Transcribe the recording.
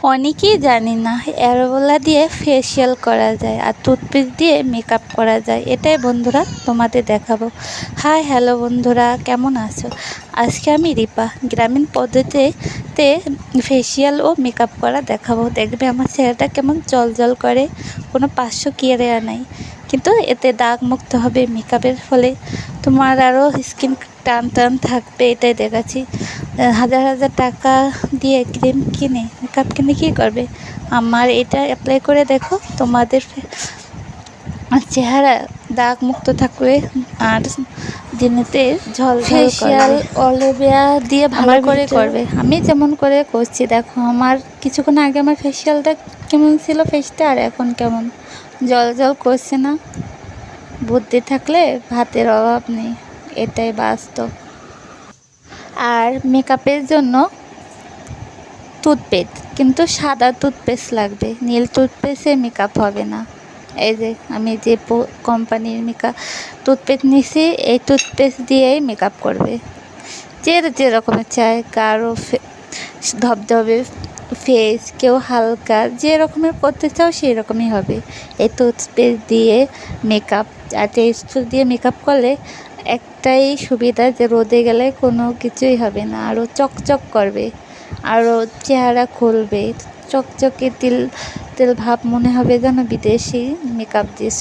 অনেকেই জানি না অ্যালোভেরা দিয়ে ফেসিয়াল করা যায় আর টুথপেস্ট দিয়ে মেকআপ করা যায়। এটাই বন্ধুরা তোমাদের দেখাবো। হাই হ্যালো বন্ধুরা, কেমন আছো? আজকে আমি রিপা গ্রামীণ পদ্ধতিতে ফেসিয়াল ও মেকআপ করা দেখাবো। দেখবে আমার চেহারাটা কেমন জল করে, কোনো পার্শ্ব ক্রিয়া নাই, কিন্তু এতে দাগ মুক্ত হবে মেকআপের ফলে। তোমার আরও স্কিন টান থাকবে, এটাই দেখাচ্ছি। হাজার টাকা দিয়ে ক্রিম কিনে মেকআপ কিনে কী করবে? আমার এটা অ্যাপ্লাই করে দেখো, তোমাদের চেহারা দাগ মুক্ত থাকবে আর দিনেতে ঝলঝল ফেসিয়াল অ্যালোভেরা দিয়ে ভালো করে করবে। আমি যেমন করে করছি দেখো, আমার কিছুক্ষণ আগে আমার ফেসিয়ালটা কেমন ছিল ফেসটা, আর এখন কেমন জল করছে না। বুদ্ধি থাকলে ভাতের অভাব নেই, এটাই বাস্তব। আর মেকআপের জন্য টুথপেস্ট, কিন্তু সাদা টুথপেস্ট লাগবে, নীল টুথপেস্টে মেকআপ হবে না। এই যে আমি যে কোম্পানির টুথপেস্ট নিছি, এই টুথপেস্ট দিয়েই মেকআপ করবে। যে রকমের চায়, কারো ধবধবে ফেস, কেউ হালকা, যে রকমের করতে চাও সেই রকমই হবে। এই টুথপেস্ট দিয়ে মেকআপ, আর টুথপেস্ট দিয়ে মেকআপ করলে একটাই সুবিধা, যে রোদে গেলে কোনো কিছুই হবে না, আরও চকচক করবে, আরও চেহারা খুলবে, চকচকে তেল ভাব, মনে হবে যেন বিদেশি মেকআপ দিয়েছ।